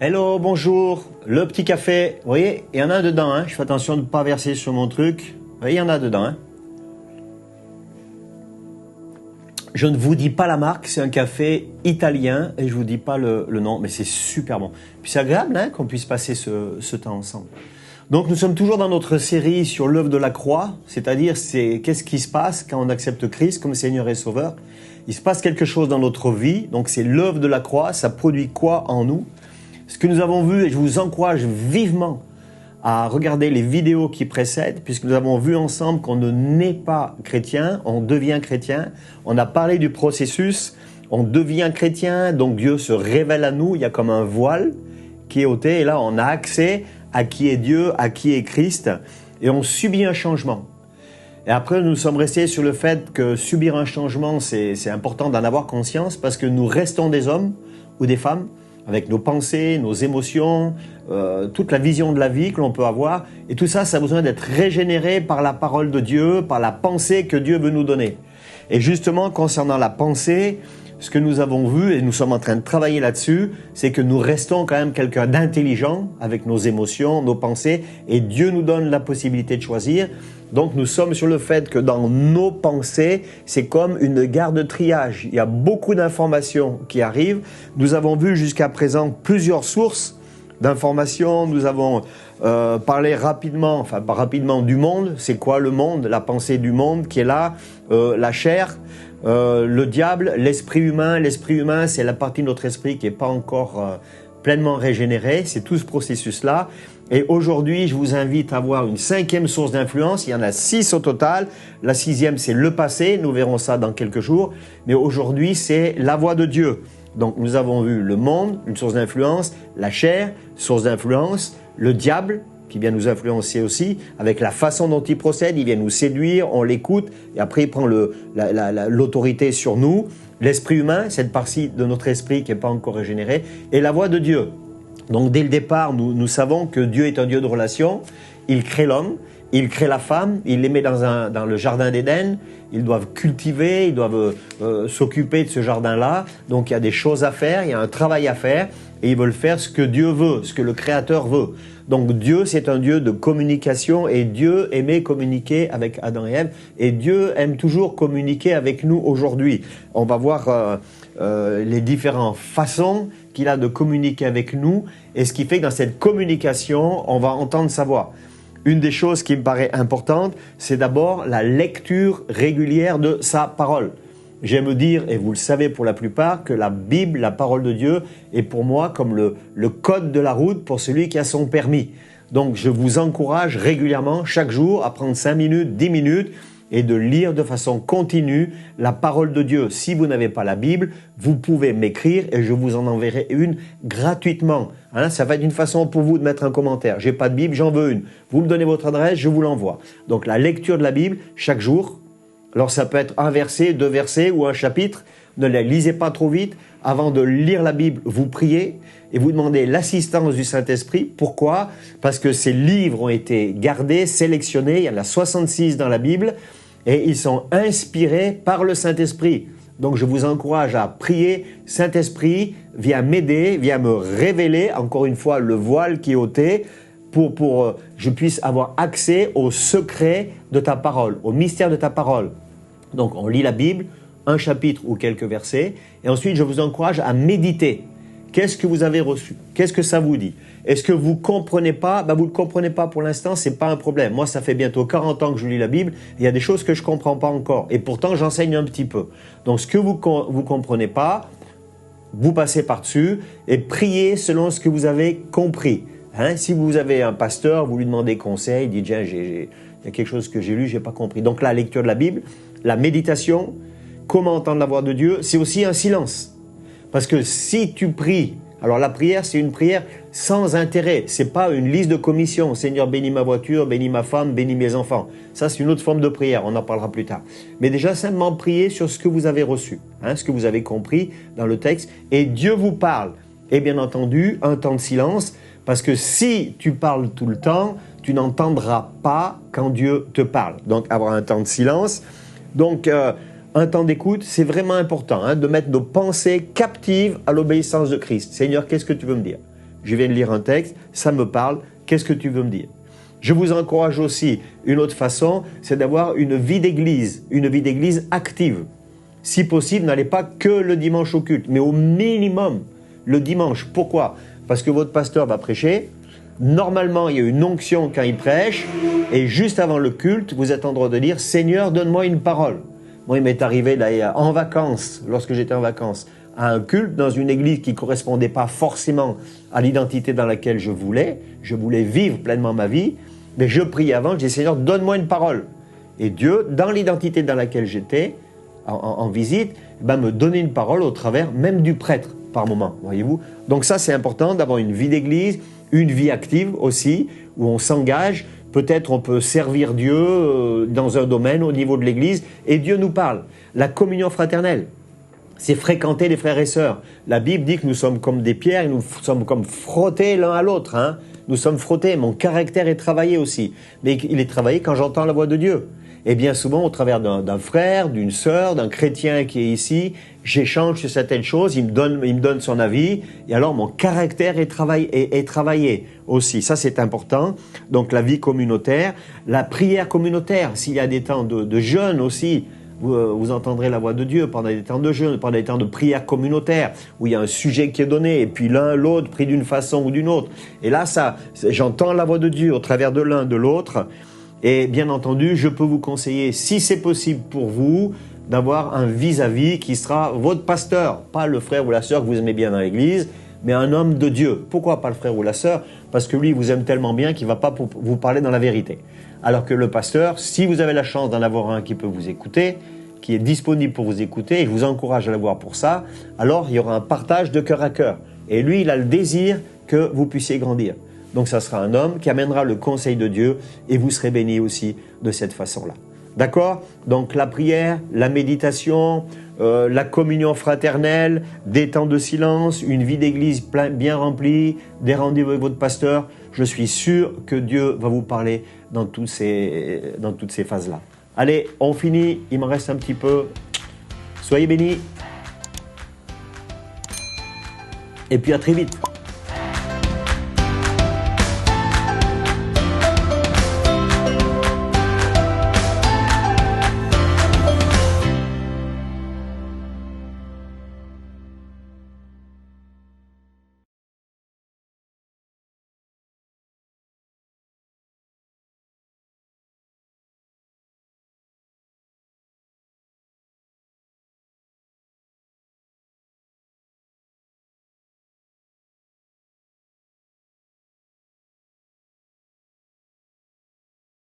Hello, bonjour, le petit café, vous voyez, il y en a dedans, hein. Je fais attention de ne pas verser sur mon truc, vous voyez, il y en a dedans. Hein. Je ne vous dis pas la marque, c'est un café italien et je ne vous dis pas le nom, mais c'est super bon. Puis c'est agréable hein, qu'on puisse passer ce temps ensemble. Donc nous sommes toujours dans notre série sur l'œuvre de la croix, c'est-à-dire c'est qu'est-ce qui se passe quand on accepte Christ comme Seigneur et Sauveur. Il se passe quelque chose dans notre vie, donc c'est l'œuvre de la croix, ça produit quoi en nous? Ce que nous avons vu, et je vous encourage vivement à regarder les vidéos qui précèdent, puisque nous avons vu ensemble qu'on ne naît pas chrétien, on devient chrétien. On a parlé du processus, on devient chrétien, donc Dieu se révèle à nous, il y a comme un voile qui est ôté, et là on a accès à qui est Dieu, à qui est Christ, et on subit un changement. Et après, nous sommes restés sur le fait que subir un changement, c'est important d'en avoir conscience, parce que nous restons des hommes ou des femmes, avec nos pensées, nos émotions, toute la vision de la vie que l'on peut avoir. Et tout ça, ça a besoin d'être régénéré par la parole de Dieu, par la pensée que Dieu veut nous donner. Et justement, concernant la pensée, ce que nous avons vu, et nous sommes en train de travailler là-dessus, c'est que nous restons quand même quelqu'un d'intelligent avec nos émotions, nos pensées, et Dieu nous donne la possibilité de choisir. Donc nous sommes sur le fait que dans nos pensées, c'est comme une gare de triage. Il y a beaucoup d'informations qui arrivent. Nous avons vu jusqu'à présent plusieurs sources d'informations. Nous avons parlé rapidement, enfin pas rapidement, du monde. C'est quoi le monde? La pensée du monde qui est là, la chair, le diable, l'esprit humain. L'esprit humain, c'est la partie de notre esprit qui n'est pas encore pleinement régénérée. C'est tout ce processus-là. Et aujourd'hui, je vous invite à avoir une cinquième source d'influence. Il y en a 6 au total. La 6e, c'est le passé. Nous verrons ça dans quelques jours. Mais aujourd'hui, c'est la voix de Dieu. Donc, nous avons vu le monde, une source d'influence, la chair, source d'influence, le diable, qui vient nous influencer aussi, avec la façon dont il procède. Il vient nous séduire, on l'écoute, et après, il prend l'autorité sur nous. L'esprit humain, cette partie de notre esprit qui n'est pas encore régénérée, et la voix de Dieu. Donc dès le départ, nous savons que Dieu est un Dieu de relation. Il crée l'homme, il crée la femme, il les met dans le jardin d'Éden. Ils doivent cultiver, ils doivent s'occuper de ce jardin-là. Donc il y a des choses à faire, il y a un travail à faire. Et ils veulent faire ce que Dieu veut, ce que le Créateur veut. Donc Dieu, c'est un Dieu de communication et Dieu aimait communiquer avec Adam et Ève. Et Dieu aime toujours communiquer avec nous aujourd'hui. On va voir les différentes façons qu'il a de communiquer avec nous. Et ce qui fait que dans cette communication, on va entendre sa voix. Une des choses qui me paraît importante, c'est d'abord la lecture régulière de sa parole. J'aime dire, et vous le savez pour la plupart, que la Bible, la parole de Dieu, est pour moi comme le code de la route pour celui qui a son permis. Donc je vous encourage régulièrement, chaque jour, à prendre 5 minutes, 10 minutes, et de lire de façon continue la parole de Dieu. Si vous n'avez pas la Bible, vous pouvez m'écrire et je vous en enverrai une gratuitement. Hein, ça va être une façon pour vous de mettre un commentaire. J'ai pas de Bible, j'en veux une. Vous me donnez votre adresse, je vous l'envoie. Donc la lecture de la Bible, chaque jour. Alors ça peut être un verset, 2 versets ou un chapitre. Ne la lisez pas trop vite. Avant de lire la Bible, vous priez et vous demandez l'assistance du Saint-Esprit. Pourquoi? Parce que ces livres ont été gardés, sélectionnés. Il y en a 66 dans la Bible et ils sont inspirés par le Saint-Esprit. Donc je vous encourage à prier. Saint-Esprit, viens m'aider, viens me révéler, encore une fois, le voile qui est ôté pour que je puisse avoir accès au secret de ta parole, au mystère de ta parole. Donc on lit la Bible, un chapitre ou quelques versets, et ensuite je vous encourage à méditer. Qu'est-ce que vous avez reçu? Qu'est-ce que ça vous dit? Est-ce que vous ne comprenez pas? Vous ne le comprenez pas pour l'instant, ce n'est pas un problème. Moi, ça fait bientôt 40 ans que je lis la Bible, il y a des choses que je ne comprends pas encore, et pourtant j'enseigne un petit peu. Donc ce que vous ne comprenez pas, vous passez par-dessus et priez selon ce que vous avez compris. Hein? Si vous avez un pasteur, vous lui demandez conseil, il dit tiens, il y a quelque chose que j'ai lu, je n'ai pas compris. Donc la lecture de la Bible, la méditation, comment entendre la voix de Dieu, c'est aussi un silence. Parce que si tu pries, alors la prière, c'est une prière sans intérêt. Ce n'est pas une liste de commissions. Seigneur, bénis ma voiture, bénis ma femme, bénis mes enfants. Ça, c'est une autre forme de prière, on en parlera plus tard. Mais déjà, simplement prier sur ce que vous avez reçu, hein, ce que vous avez compris dans le texte. Et Dieu vous parle. Et bien entendu, un temps de silence. Parce que si tu parles tout le temps, tu n'entendras pas quand Dieu te parle. Donc, avoir un temps de silence. Donc, un temps d'écoute, c'est vraiment important, hein, de mettre nos pensées captives à l'obéissance de Christ. Seigneur, qu'est-ce que tu veux me dire? je viens de lire un texte, ça me parle, qu'est-ce que tu veux me dire? Je vous encourage aussi, une autre façon, c'est d'avoir une vie d'église active. Si possible, n'allez pas que le dimanche au culte, mais au minimum le dimanche. Pourquoi? Parce que votre pasteur va prêcher. Normalement, il y a une onction quand il prêche. Et juste avant le culte, vous êtes en droit de dire « Seigneur, donne-moi une parole ». Moi, il m'est arrivé d'ailleurs en vacances, lorsque j'étais en vacances, à un culte dans une église qui ne correspondait pas forcément à l'identité dans laquelle je voulais. Je voulais vivre pleinement ma vie. Mais je priais avant, je disais « Seigneur, donne-moi une parole ». Et Dieu, dans l'identité dans laquelle j'étais, en visite, me donnait une parole au travers même du prêtre par moment, voyez-vous. Donc ça, c'est important d'avoir une vie d'église, une vie active aussi, où on s'engage. Peut-être on peut servir Dieu dans un domaine au niveau de l'église, et Dieu nous parle. La communion fraternelle, c'est fréquenter les frères et sœurs. La Bible dit que nous sommes comme des pierres, et nous sommes comme frottés l'un à l'autre. Hein. Nous sommes frottés, mon caractère est travaillé aussi. Mais il est travaillé quand j'entends la voix de Dieu. Et bien souvent, au travers d'un frère, d'une sœur, d'un chrétien qui est ici, j'échange sur certaines choses, il me donne son avis, et alors mon caractère est travaillé aussi. Ça, c'est important. Donc, la vie communautaire, la prière communautaire, s'il y a des temps de jeûne aussi, vous entendrez la voix de Dieu pendant des temps de jeûne, pendant des temps de prière communautaire, où il y a un sujet qui est donné, et puis l'un, l'autre, pris d'une façon ou d'une autre. Et là, j'entends la voix de Dieu au travers de l'un, de l'autre. Et bien entendu, je peux vous conseiller, si c'est possible pour vous, d'avoir un vis-à-vis qui sera votre pasteur, pas le frère ou la sœur que vous aimez bien dans l'église, mais un homme de Dieu. Pourquoi pas le frère ou la sœur? Parce que lui, il vous aime tellement bien qu'il ne va pas vous parler dans la vérité. Alors que le pasteur, si vous avez la chance d'en avoir un qui peut vous écouter, qui est disponible pour vous écouter, et je vous encourage à l'avoir pour ça, alors il y aura un partage de cœur à cœur. Et lui, il a le désir que vous puissiez grandir. Donc ça sera un homme qui amènera le conseil de Dieu et vous serez bénis aussi de cette façon-là. D'accord? Donc la prière, la méditation, la communion fraternelle, des temps de silence, une vie d'église bien remplie, des rendez-vous avec votre pasteur. Je suis sûr que Dieu va vous parler dans toutes ces phases-là. Allez, on finit, il m'en reste un petit peu. Soyez bénis. Et puis à très vite.